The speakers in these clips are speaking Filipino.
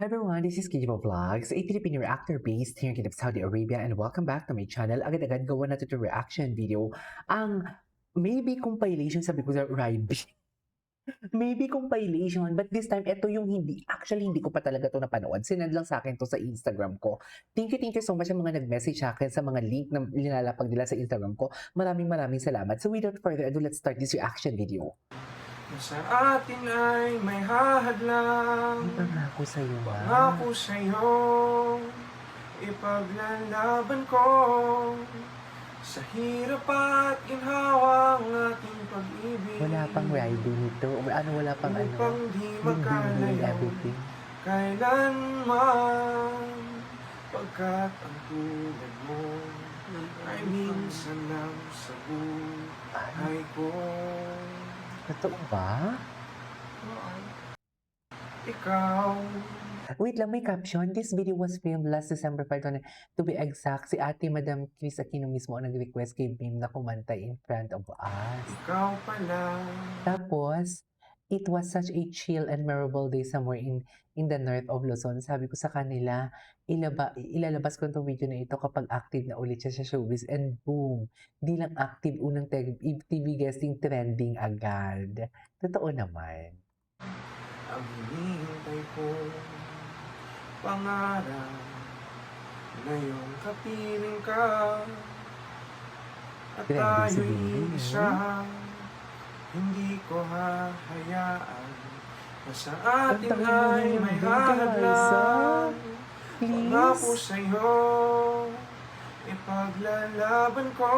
Hi everyone, this is Kijibo Vlogs, a Filipino reactor based here in Saudi Arabia, and welcome back to my channel. Agad-agad gawa na ito reaction video. Ang maybe compilation, sabi ko sa Rybe. Maybe compilation, but this time, ito yung hindi ko pa talaga to napanood. Sinend lang sa akin to sa Instagram ko. Thank you so much sa mga nag-message sa akin sa mga link na nilalapag nila sa Instagram ko. Maraming salamat. So without further ado, let's start this reaction video. Sa atin ay may hahadlang. May pangako sa'yo, Pangako sa'yo, ipaglalaban ko. Sa hirap at ginhawa ang ating pag-ibig. Wala pang rider nito. Wala pang upang di magkalayo everything. kailanman. Pagkat ang tulad mo ay minsan lang sa buhay ko. Totoo ba? Ikaw. Wait lang, may caption. This video was filmed last December 5. To be exact, si Ate Madam Chris Aquino mismo ang nag-request kay Bim na kumanta in front of us. Ikaw pala. Tapos, it was such a chill and memorable day somewhere in the north of Luzon. Sabi ko sa kanila, ilalabas ko itong video na ito kapag active na ulit siya sa showbiz. And boom, di lang active, unang TV guesting trending agad. Totoo naman. Ang hinihintay ko, pangarap na iyong kapiling ka. At tayo'y isa, hindi ko hahayaan na sa atin ay may hahadlang. Pangako sa'yo, ipaglalaban ko.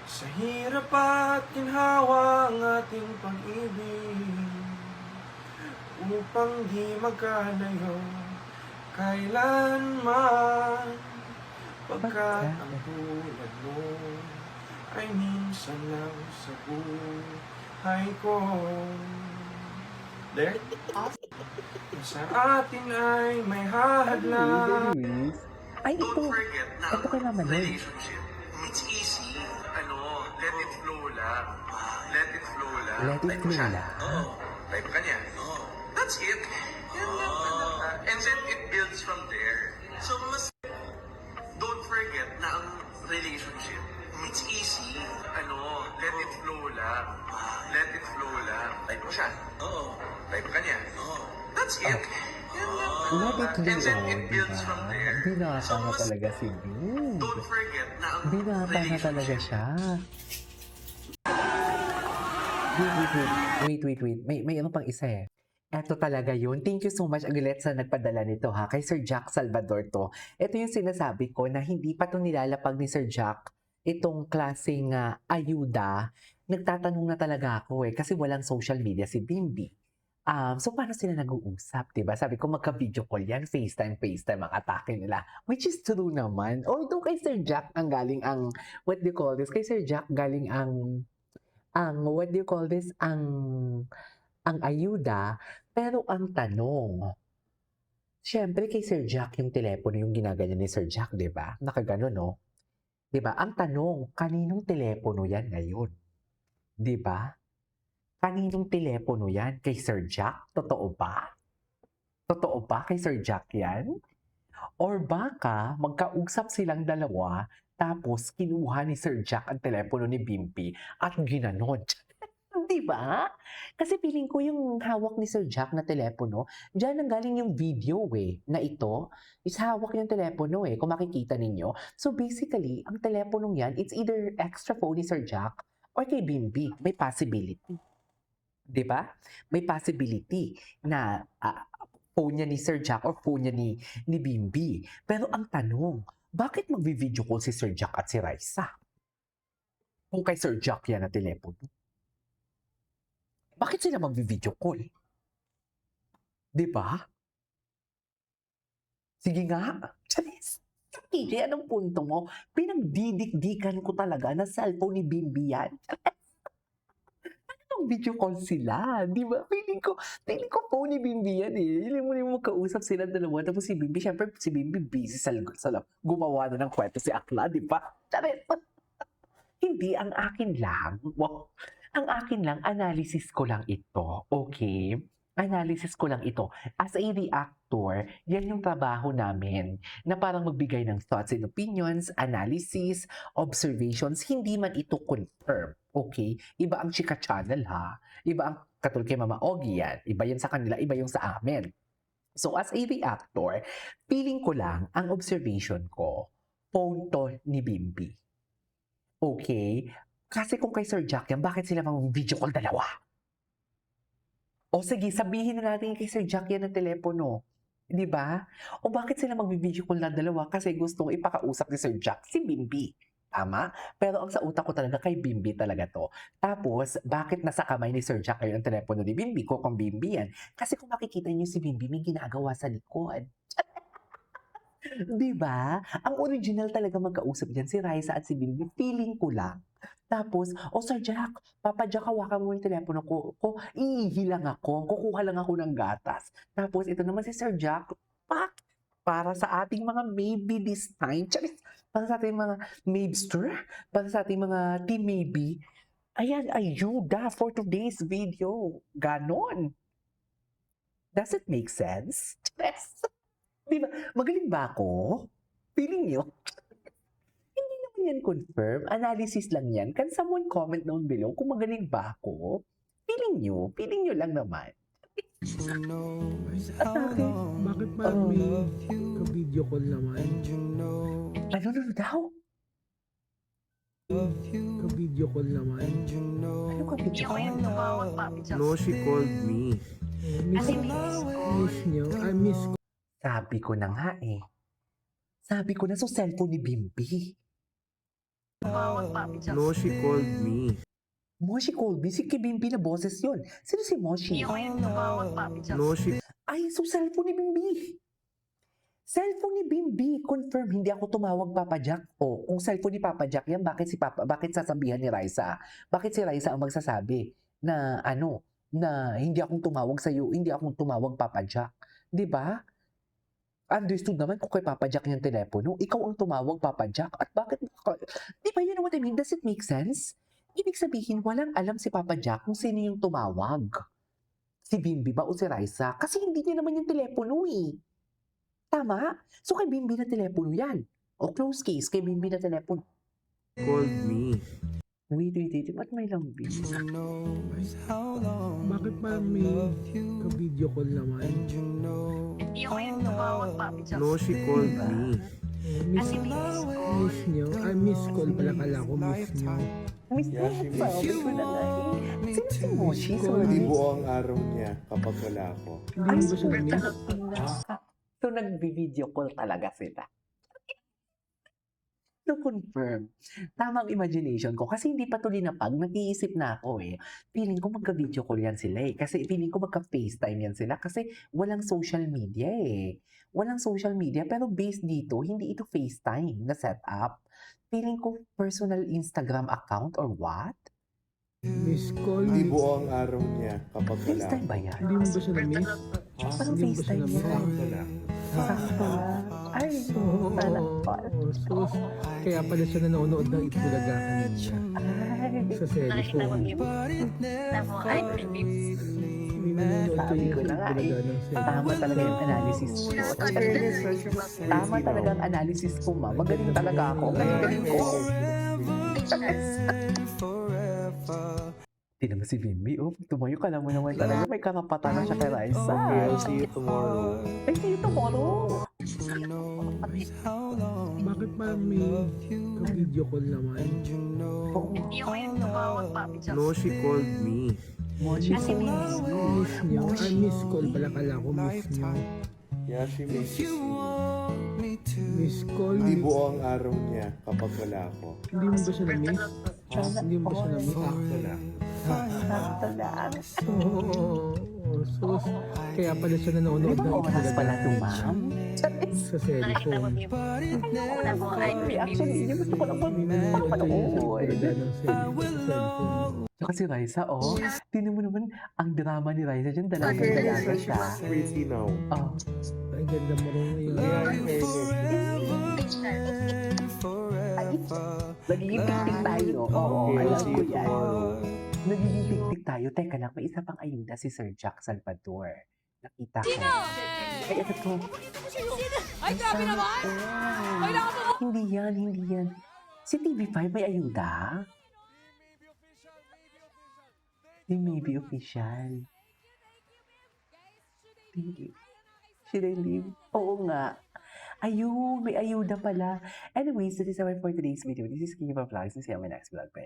Sa hirap at ginhawa ang ating pag-ibig, upang di magkalayo kailanman. Pagkat ang tulad mo ay minsan lang sa buhay ko. There? Sa atin ay may hahadlang. Ay, ito. Don't forget na Ito kay Mama Lloyd. relationship, it's easy. Let it flow lang. Let it flow lang. Let it flow lang. Oo. Type ka niya. Oo. That's it. Yan lang. And then it builds from there. So, don't forget na ang relationship, it's easy. Let it flow lang. Let it flow lang. Type mo siya. Oo. Type ka niya. Oo. That's it. Yan lang. Let it And then flow, it builds from there. Binata na talaga si Bim. Don't forget na ang Binata na talaga siya. Wait. May ano pang isa eh. Eto talaga yun. Thank you so much, Aguilet, sa nagpadala nito ha. Kay Sir Jack Salvador to. Ito yung sinasabi ko na hindi pa to nilalapag ni Sir Jack itong klaseng ayuda. Nagtatanong na talaga ako eh. Kasi walang social media si Bimbi. So, paano sila nag-uusap, diba? Sabi ko, magka-video call yan, FaceTime ang atake nila. Which is true naman. Although kay Sir Jack ang galing ang, what do you call this? Kay Sir Jack galing what do you call this? Ang ayuda. Pero ang tanong, syempre kay Sir Jack yung telepono yung ginaganyan ni Sir Jack, diba? Nakagano, no? Diba? Ang tanong, kaninong telepono yan ngayon? Diba? Kaninong telepono yan? Kay Sir Jack? Totoo ba? Totoo ba kay Sir Jack yan? Or baka magkausap silang dalawa tapos kinuha ni Sir Jack ang telepono ni Bimpi at ginanon. Diba? Kasi feeling ko yung hawak ni Sir Jack na telepono, dyan ang galing yung video na ito is hawak yung telepono kung makikita ninyo. So basically, ang teleponong yan, it's either extra phone ni Sir Jack or kay Bimbi. May possibility. Diba? May possibility na phone niya ni Sir Jack or phone niya ni Bimbi. Pero ang tanong, bakit mag-video call si Sir Jack at si Raisa? Kung kay Sir Jack yan na telepono. Bakit sila mag-video call? Diba? Sige nga. Charis. KJ, anong punto mo? Pinagdidikdikan ko talaga na cellphone ni Bimbi yan. Video call sila, di ba? Feeling ko phone ni Bimbi yan eh. Hindi mo kausap sila dalawa. Tapos si Bimbi, syempre si Bimbi busy sa gumawa na ng kwento si Akla, di ba? Charet! Hindi, ang akin lang, analysis ko lang ito, okay? Analysis ko lang ito. As a reactor, yan yung trabaho namin na parang magbigay ng thoughts and opinions, analysis, observations, hindi man ito confirm. Okay? Iba ang chika channel ha. Iba ang katulad kay Mama Ogie yan. Iba yan sa kanila, iba yung sa amin. So as a reactor, feeling ko lang ang observation ko, phone to ni Bimbi. Okay? Kasi kung kay Sir Jack yan, bakit sila mag-video call dalawa? O sige, sabihin na natin kay Sir Jack yan ng telepono. Di ba? O bakit sila mag-video call na dalawa? Kasi gustong ipakausap ni Sir Jack si Bimbi. Tama? Pero ang sa utak ko talaga kay Bimbi talaga to. Tapos, bakit nasa kamay ni Sir Jack kayo ang telepono ni Bimbi? Kung Bimbi yan. Kasi kung makikita niyo si Bimbi, may ginagawa sa likod. Di ba? Ang original talaga magkausap dyan, si Raisa at si Bimbi. Feeling ko lang. Tapos, Sir Jack, Papa Jack, hawakan mo yung telepono ko. Iihilang ako. Kukuha lang ako ng gatas. Tapos, ito naman si Sir Jack, pak! Para sa ating mga maybe this time. Charis! Para sa ating mga mayster. Para sa ating mga team maybe. Ayan, ayuda for today's video. Ganon. Does it make sense? Yes. Di ba? Magaling ba ako? Feeling nyo? Hindi naman yan confirm. Analysis lang yan. Can someone comment down below kung magaling ba ako? Feeling nyo? Feeling nyo lang naman. Bakit parang may ka-video call naman? Ano daw? Ka-video call naman? Ano ka video? No, she called me. Miss nyo? I miss ko. Sabi ko na nga eh. Sabi ko na sa cellphone ni Bimbi. No, she called me. Moshi Colby, si Kibimbi na boses yun. Sino si Moshi? No, she... Ay, so cellphone ni Bimbi. Cellphone ni Bimbi. Confirm, hindi ako tumawag Papa Jack. O, kung cellphone ni Papa Jack yan, bakit sasabihan ni Raisa? Bakit si Raisa ang magsasabi na na hindi akong tumawag sa iyo, hindi akong tumawag Papa Jack. 'Di ba? Understood naman kung kay Papa Jack yung telepono, ikaw ang tumawag Papa Jack. At bakit? Di ba, you know what I mean? Does it make sense? Ibig sabihin, walang alam si Papa Jack kung sino yung tumawag. Si Bimbi ba o si Raisa? Kasi hindi niya naman yung telepono eh. Tama? So kay Bimbi na telepono yan. O close case, kay Bimbi na telepono. called me. Wait. Ba't may lambing? Bakit parang may ka-video call naman? No, she called me. Miss nyo? I miss call pala, kala ko miss nyo. Miss Yeah, she Nessa, miss you. ko na nga eh. Sino si Moshi? Hindi Sorry. buo ang araw niya kapag wala ako. Hindi mo ba siya na-miss? So, nag-video call talaga sila. To confirm. Tamang imagination ko. Kasi hindi pa tuloy na nag-iisip na ako eh. Feeling ko magka-video call yan sila eh. Kasi feeling ko magka-FaceTime yan sila. Kasi walang social media eh. Walang social media. Pero based dito, hindi ito FaceTime na setup. Feeling ko personal Instagram account or what? Miss call? Hindi buo ang araw niya kapag wala FaceTime ako. ba yan? Hindi mo ba siya na-miss? Parang Hindi mo ba siya FaceTime na-miss? yan. Wala. Sakto lang. Ay, Oo, talaga. sus. Kaya pala siya nanonood ng Itbulaga kanina. Ay. Sa cellphone. May nanonood Sabi kayo ko sa na nga Itbulaga eh. ng cellphone. Tama talaga yung analysis ko. Tama talaga ang analysis ko, ma. Magaling talaga ako. Galing ko. Tingnan mo si Bimbi, oh. Tumayo ka mo naman talaga. May karapatan na siya kay Raisa. Okay, I'll see you tomorrow. Ay, see you tomorrow. Bakit parang may ka-video call naman? Oo. No, she called me. Moshi Miss nyo? I miss call pala, kala ko miss nyo. Yeah, she misses me. Miss call? Hindi buo ang araw niya kapag wala ako. Hindi mo ba siya na-miss? Hindi mo ba siya na-miss? Wala. Sakto lang. Oo, sus. Kaya pala siya nanonood Di ba ng oras pala ito, Itbulaga ma'am? sa cellphone. Ay, reaction ninyo. Gusto ko lang May nanonood kayo sa mapanood. Itbulaga ng cellphone. Tsaka si Raisa, oh. Tingnan mo naman, ang drama ni Raisa dyan, dalaga siya. Pretty now. Oh. Ay, ganda mo rin ngayon. Nagiging ping tayo. Oo, Okay, I'll alam see ko you yan. tomorrow. Nagiging tik-tik tayo. Teka lang, may isa pang ayuda si Sir Jack Salvador. Nakita ko. Ay, ito to. Ay, grabe naman! Kailangan mo! Hindi yan, hindi yan. Si TV5 may ayuda? They may be official. Thank you. Should I leave? Oo nga. Ayun, may ayuda pala. Anyways, that is our for today's video. This is Kiva Vlogs. See you on my next vlog. Bye.